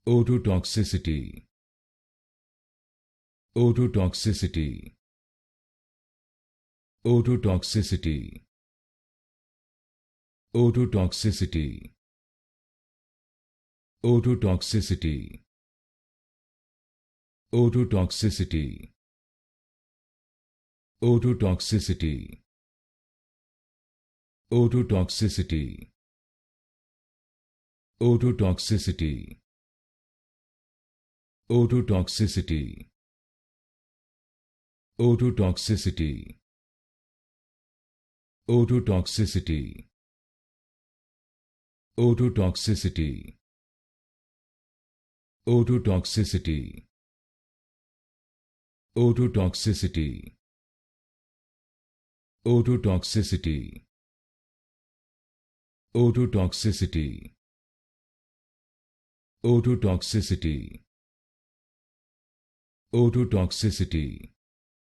Ototoxicity. Ototoxicity. Ototoxicity. Ototoxicity. Ototoxicity. Ototoxicity. Ototoxicity. Ototoxicity. Ototoxicity. Ototoxicity. Ototoxicity. Ototoxicity. Ototoxicity. Ototoxicity. Ototoxicity. Ototoxicity. Ototoxicity. Ototoxicity. Ototoxicity.